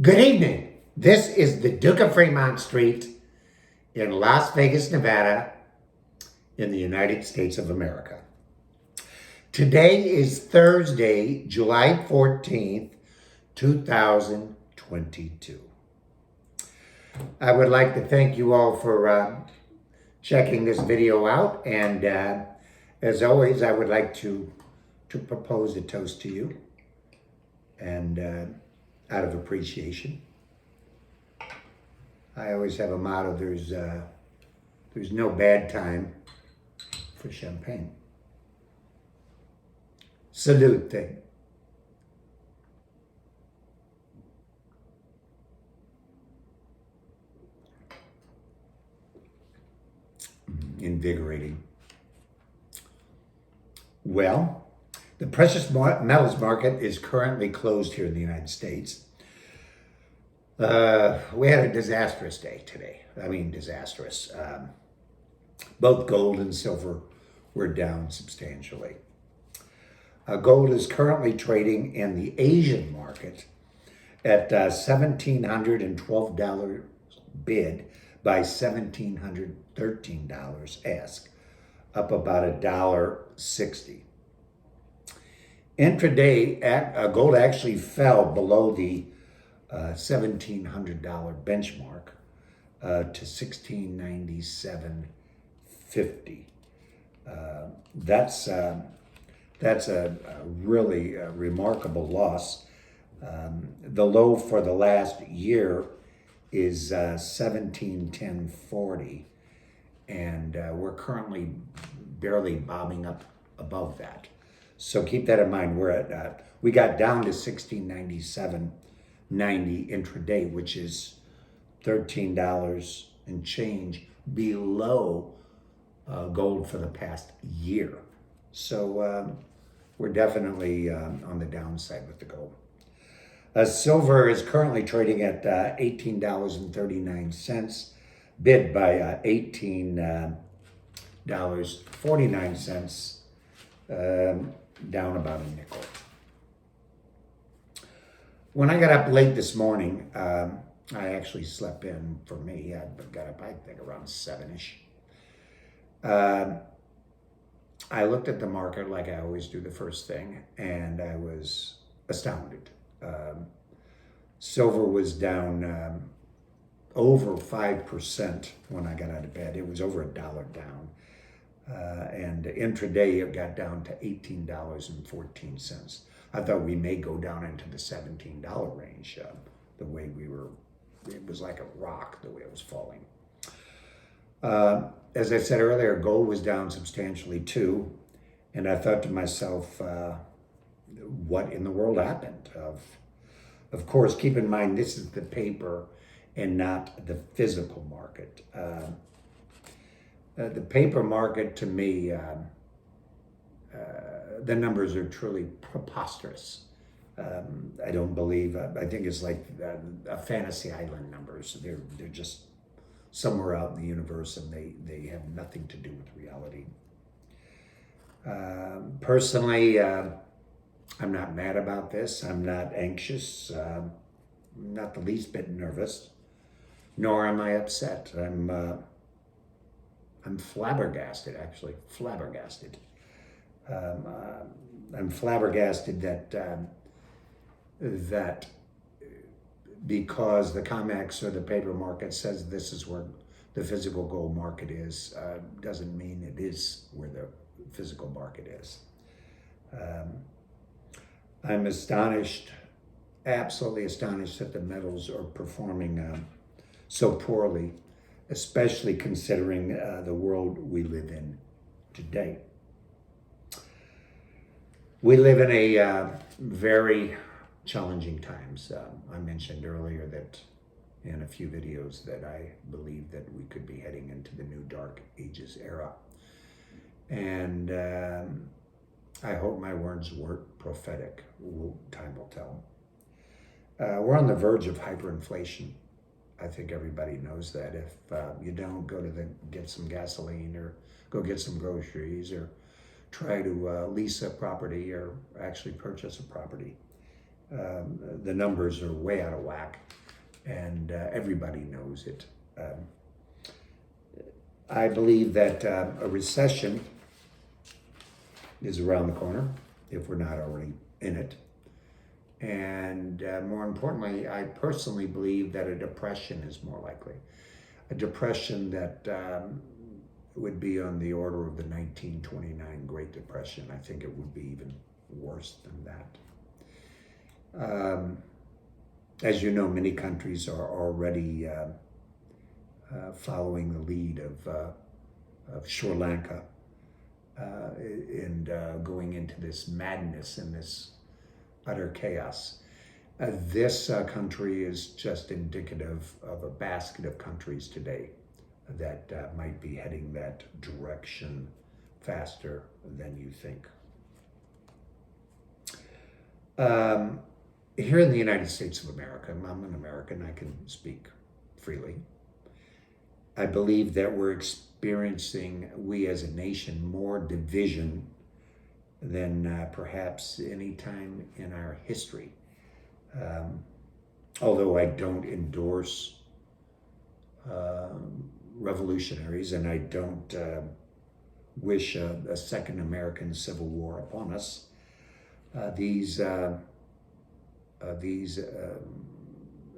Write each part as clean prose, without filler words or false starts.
Good evening. This is the Duke of Fremont Street in Las Vegas, Nevada, in the United States of America. Today is Thursday, July 14th, 2022. I would like to thank you all for checking this video out, and as always, I would like to propose a toast to you, and out of appreciation. I always have a motto: there's no bad time for champagne. Salute. Invigorating. Well, the precious metals market is currently closed here in the United States. We had a disastrous day today. I mean, disastrous. Both gold and silver were down substantially. Gold is currently trading in the Asian market at $1,712 bid by $1,713 ask, up about $1.60. Intraday, gold actually fell below the $1,700 benchmark to $1,697.50. That's a really remarkable loss. The low for the last year is 1710.40, and we're currently barely bobbing up above that. So keep that in mind. We got down to 1697.90 intraday, which is $13 and change below gold for the past year. So we're definitely on the downside with the gold. Silver is currently trading at $18.39, bid by $18.49, down about a nickel. When I got up late this morning, I actually slept in. For me, I got up, I think, around 7-ish. I looked at the market like I always do the first thing, and I was astounded. Silver was down over 5% when I got out of bed. It was over $1 down. And intraday, it got down to $18.14. I thought we may go down into the $17 range. The way it was like a rock, the way it was falling. As I said earlier, gold was down substantially too. And I thought to myself, what in the world happened? Of course, keep in mind, this is the paper and not the physical market. The paper market, to me, the numbers are truly preposterous. I don't believe, I think it's like a fantasy island numbers. They're just somewhere out in the universe, and they have nothing to do with reality. Personally, I'm not mad about this. I'm not anxious. Not the least bit nervous, nor am I upset. I'm flabbergasted, actually, flabbergasted. I'm flabbergasted that because the COMEX or the paper market says this is where the physical gold market is, doesn't mean it is where the physical market is. I'm astonished, absolutely astonished, that the metals are performing so poorly, especially considering the world we live in today. We live in a very challenging times. I mentioned earlier that in a few videos that I believe that we could be heading into the new dark ages era. And I hope my words weren't prophetic. Time will tell. We're on the verge of hyperinflation. I think everybody knows that. If you don't, go to get some gasoline, or go get some groceries, or try to lease a property, or actually purchase a property. the numbers are way out of whack, and everybody knows it. I believe that a recession is around the corner, if we're not already in it. And more importantly, I personally believe that a depression is more likely. A depression that would be on the order of the 1929 Great Depression. I think it would be even worse than that. As you know, many countries are already following the lead of Sri Lanka and going into this madness and this utter chaos. This country is just indicative of a basket of countries today that might be heading that direction faster than you think. Here in the United States of America, I'm an American, I can speak freely. I believe that we're experiencing, we as a nation, more division than perhaps any time in our history. Although I don't endorse revolutionaries, and I don't wish a second American Civil War upon us, these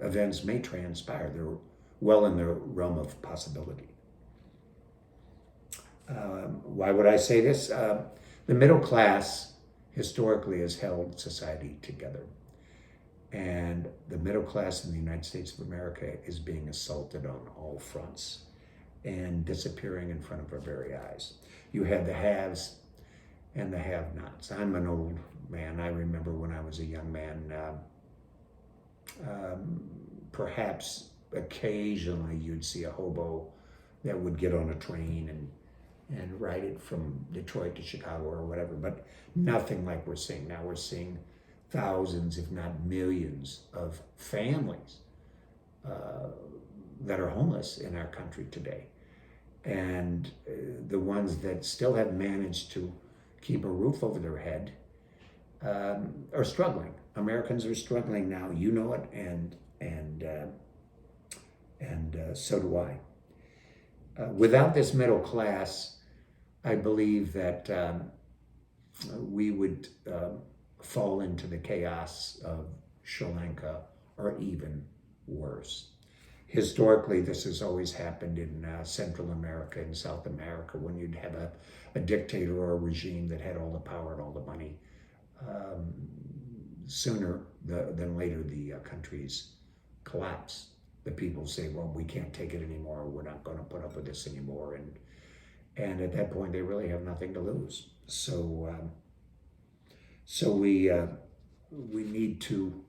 events may transpire. They're well in the realm of possibility. Why would I say this? The middle class historically has held society together. And the middle class in the United States of America is being assaulted on all fronts and disappearing in front of our very eyes. You have the haves and the have-nots. I'm an old man. I remember when I was a young man, perhaps occasionally you'd see a hobo that would get on a train and ride it from Detroit to Chicago or whatever, but nothing like we're seeing now. We're seeing thousands, if not millions, of families that are homeless in our country today. And the ones that still have managed to keep a roof over their head are struggling. Americans are struggling now. You know it, and so do I. Without this middle class, I believe that we would fall into the chaos of Sri Lanka or even worse. Historically, this has always happened in Central America and South America when you'd have a dictator or a regime that had all the power and all the money. Sooner than later, the countries collapse. The people say, well, we can't take it anymore. We're not going to put up with this anymore. And at that point, they really have nothing to lose. So we need to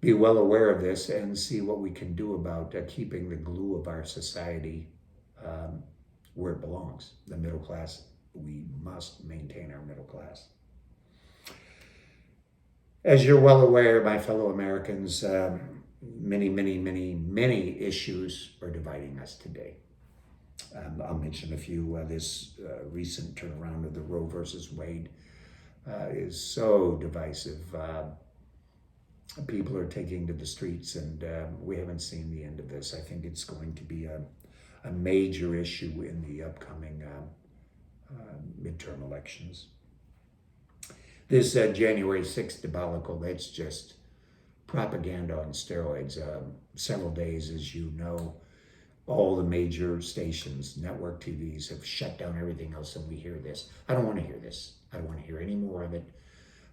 be well aware of this and see what we can do about keeping the glue of our society where it belongs. The middle class, we must maintain our middle class. As you're well aware, my fellow Americans, many issues are dividing us today. I'll mention a few. This recent turnaround of the Roe versus Wade is so divisive. People are taking to the streets, and we haven't seen the end of this. I think it's going to be a major issue in the upcoming midterm elections. This January 6th debacle, that's just propaganda on steroids. Several days, as you know, all the major stations, network TVs, have shut down everything else, and we hear this. I don't want to hear this. I don't want to hear any more of it.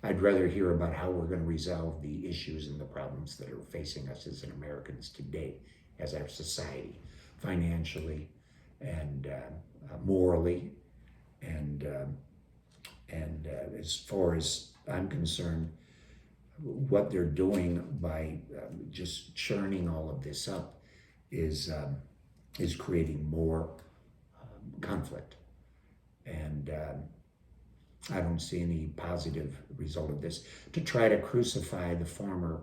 I'd rather hear about how we're going to resolve the issues and the problems that are facing us as Americans today, as our society, financially and morally, and as far as I'm concerned, what they're doing by just churning all of this up is creating more conflict, and I don't see any positive result of this. To try to crucify the former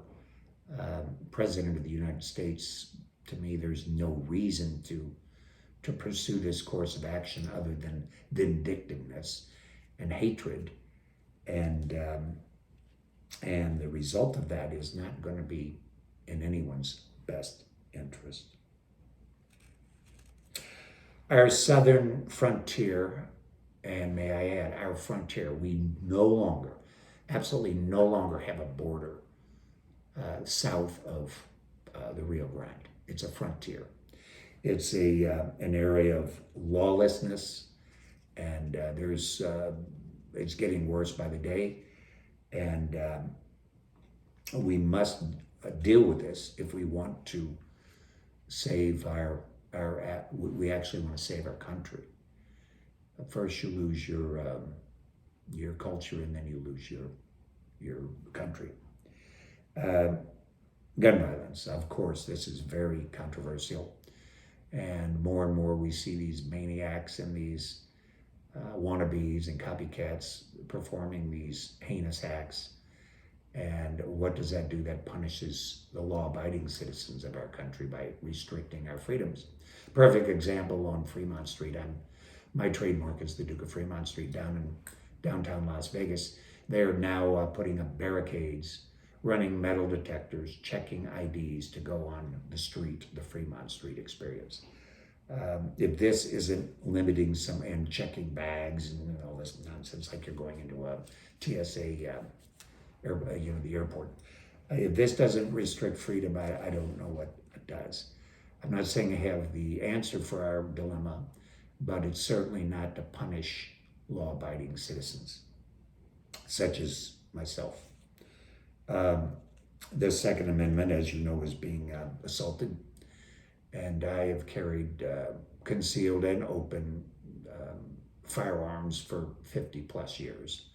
president of the United States, to me, there's no reason to pursue this course of action other than vindictiveness and hatred, and And the result of that is not going to be in anyone's best interest. Our southern frontier, and may I add, our frontier, we no longer, absolutely no longer have a border south of the Rio Grande. It's a frontier. It's an area of lawlessness, and it's getting worse by the day, and we must deal with this if we want to save we actually want to save our country. First, you lose your culture, and then you lose your country. Gun violence, of course, this is very controversial, and more we see these maniacs and these wannabes and copycats performing these heinous acts. And what does that do? That punishes the law-abiding citizens of our country by restricting our freedoms. Perfect example on Fremont Street. My trademark is the Duke of Fremont Street down in downtown Las Vegas. They're now putting up barricades, running metal detectors, checking IDs to go on the street, the Fremont Street experience. If this isn't limiting and checking bags and all this nonsense, like you're going into a TSA, the airport. If this doesn't restrict freedom, I don't know what it does. I'm not saying I have the answer for our dilemma, but it's certainly not to punish law-abiding citizens, such as myself. The Second Amendment, as you know, is being assaulted, and I have carried concealed and open firearms for 50 plus years,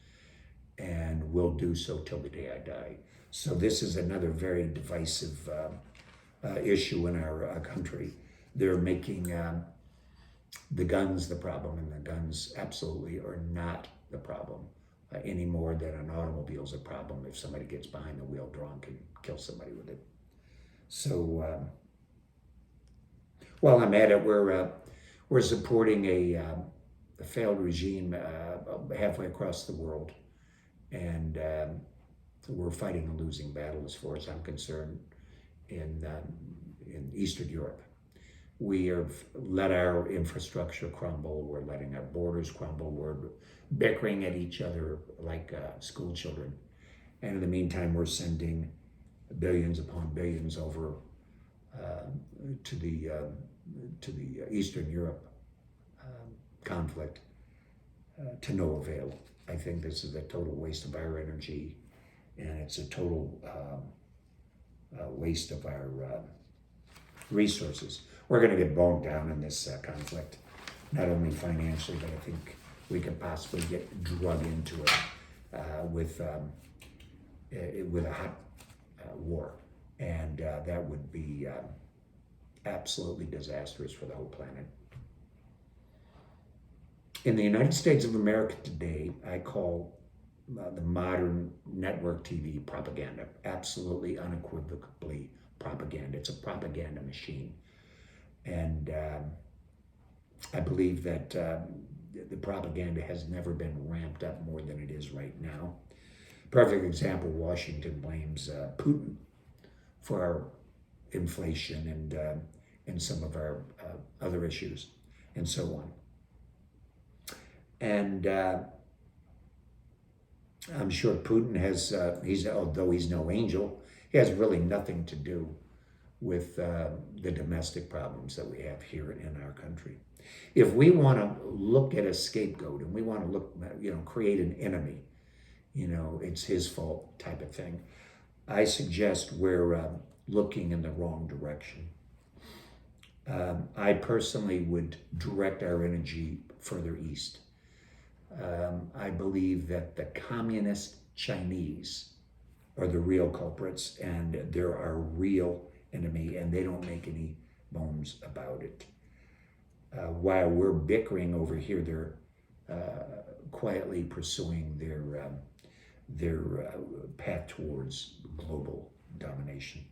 and will do so till the day I die. So this is another very divisive issue in our country. They're making the guns the problem, and the guns absolutely are not the problem any more than an automobile's a problem if somebody gets behind the wheel drunk and kills somebody with it. So while I'm at it, we're supporting a failed regime halfway across the world, and we're fighting a losing battle as far as I'm concerned in Eastern Europe. We have let our infrastructure crumble. We're letting our borders crumble. We're bickering at each other like school children. And in the meantime, we're sending billions upon billions over to the Eastern Europe conflict to no avail. I think this is a total waste of our energy, and it's a total waste of our resources. We're going to get bogged down in this conflict, not only financially, but I think we could possibly get drug into it with a hot war, and that would be absolutely disastrous for the whole planet. In the United States of America today, I call the modern network TV propaganda, absolutely unequivocally propaganda. It's a propaganda machine. And I believe that the propaganda has never been ramped up more than it is right now. Perfect example, Washington blames Putin for our inflation and some of our other issues and so on. And I'm sure Putin has, although he's no angel, he has really nothing to do with the domestic problems that we have here in our country. If we want to look at a scapegoat and we want to look, create an enemy, it's his fault type of thing, I suggest we're looking in the wrong direction. I personally would direct our energy further east. I believe that the communist Chinese are the real culprits, and they're our real enemy, and they don't make any bones about it. While we're bickering over here, they're quietly pursuing their path towards global domination.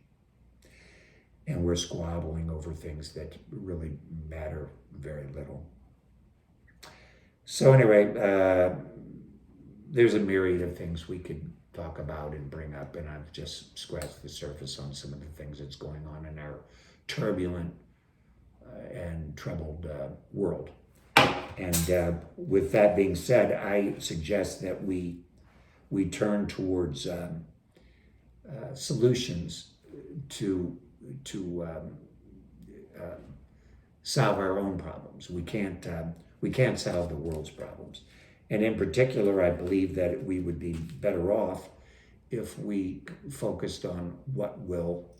And we're squabbling over things that really matter very little. So anyway, there's a myriad of things we could talk about and bring up, and I've just scratched the surface on some of the things that's going on in our turbulent and troubled world. And with that being said, I suggest that we turn towards solutions to solve our own problems. We can't solve the world's problems, and in particular, I believe that we would be better off if we focused on what will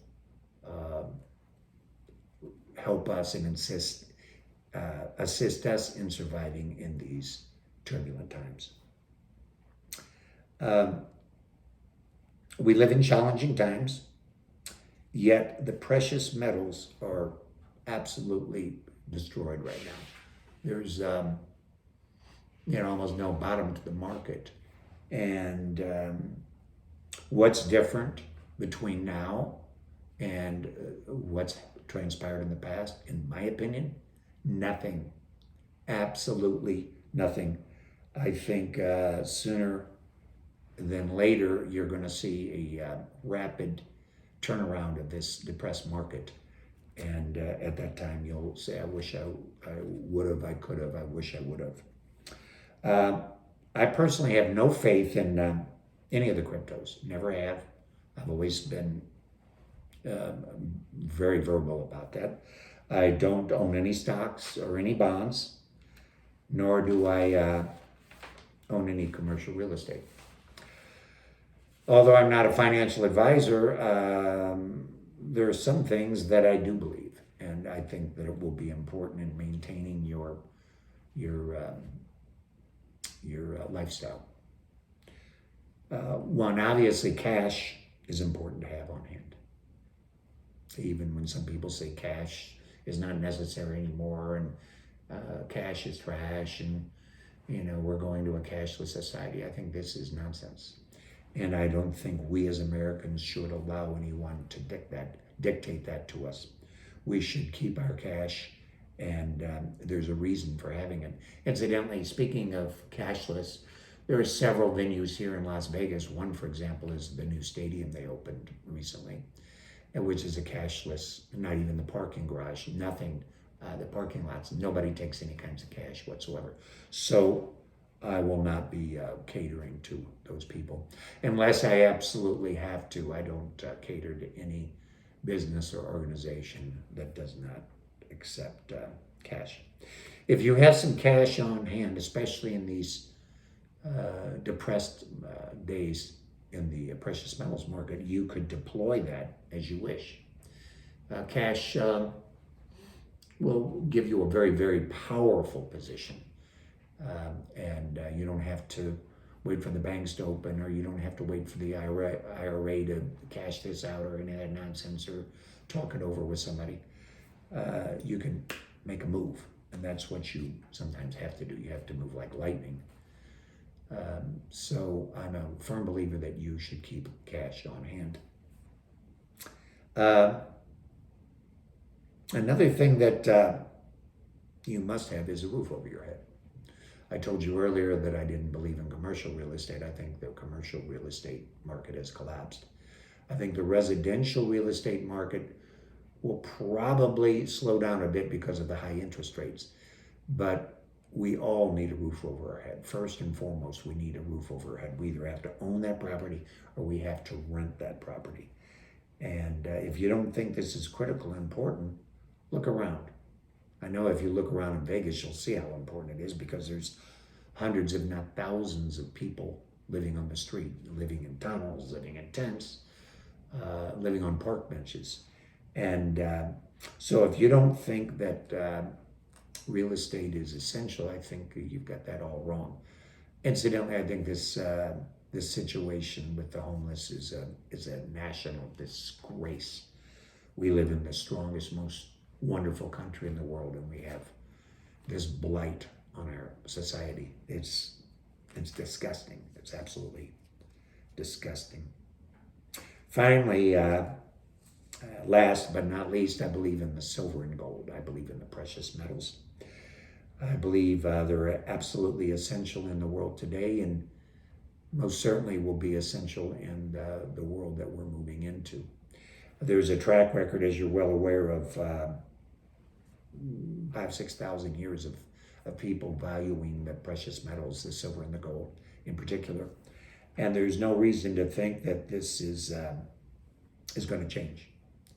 help us and assist us in surviving in these turbulent times. We live in challenging times, yet the precious metals are absolutely destroyed right now. There's almost no bottom to the market. And what's different between now and what's transpired in the past, in my opinion? Nothing. Absolutely nothing. I think sooner than later, you're going to see a rapid turnaround of this depressed market. And at that time, you'll say, I wish I would have, I could have, I wish I would have. I personally have no faith in any of the cryptos. Never have. I've always been very verbal about that. I don't own any stocks or any bonds, nor do I own any commercial real estate. Although I'm not a financial advisor, there are some things that I do believe, and I think that it will be important in maintaining your lifestyle. One, obviously, cash is important to have on hand. Even when some people say cash is not necessary anymore, and cash is trash, and we're going to a cashless society. I think this is nonsense. And I don't think we as Americans should allow anyone to dictate that to us. We should keep our cash, and there's a reason for having it. Incidentally, speaking of cashless, there are several venues here in Las Vegas. One, for example, is the new stadium they opened recently, which is a cashless, not even the parking garage, nothing, the parking lots. Nobody takes any kinds of cash whatsoever. So I will not be catering to those people. Unless I absolutely have to, I don't cater to any business or organization that does not accept cash. If you have some cash on hand, especially in these depressed days in the precious metals market, you could deploy that as you wish. Cash will give you a very, very powerful position. And you don't have to wait for the banks to open, or you don't have to wait for the IRA to cash this out, or any of that nonsense, or talk it over with somebody. You can make a move, and that's what you sometimes have to do. You have to move like lightning. So I'm a firm believer that you should keep cash on hand. Another thing that you must have is a roof over your head. I told you earlier that I didn't believe in commercial real estate. I think the commercial real estate market has collapsed. I think the residential real estate market will probably slow down a bit because of the high interest rates. But we all need a roof over our head. First and foremost, we need a roof over our head. We either have to own that property or we have to rent that property. And if you don't think this is critical and important, look around. I know if you look around in Vegas, you'll see how important it is, because there's hundreds, if not thousands, of people living on the street, living in tunnels, living in tents, living on park benches. And so if you don't think that real estate is essential, I think you've got that all wrong. Incidentally, I think this situation with the homeless is a national disgrace. We live in the strongest, most wonderful country in the world, and we have this blight on our society. It's disgusting. It's absolutely disgusting. Finally, last but not least, I believe in the silver and gold. I believe in the precious metals. I believe they're absolutely essential in the world today, and most certainly will be essential in the world that we're moving into. There's a track record, as you're well aware, of 6,000 years of people valuing the precious metals, the silver and the gold in particular. And there's no reason to think that this is going to change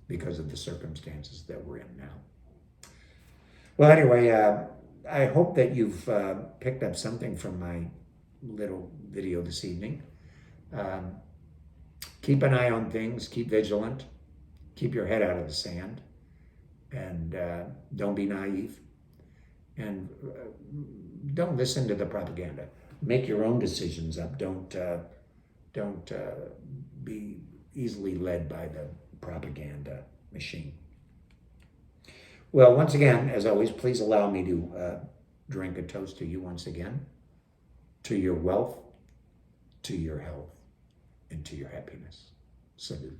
because of the circumstances that we're in now. Well, anyway, I hope that you've picked up something from my little video this evening. Keep an eye on things, keep vigilant, keep your head out of the sand, and don't be naive, and don't listen to the propaganda. Make your own decisions up. Don't be easily led by the propaganda machine. Well, once again, as always, please allow me to drink a toast to you once again, to your wealth, to your health, and to your happiness. Salute.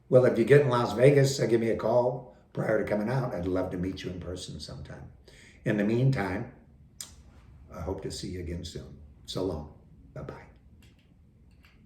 Well, if you get in Las Vegas, give me a call prior to coming out. I'd love to meet you in person sometime. In the meantime, I hope to see you again soon. So long. Bye-bye.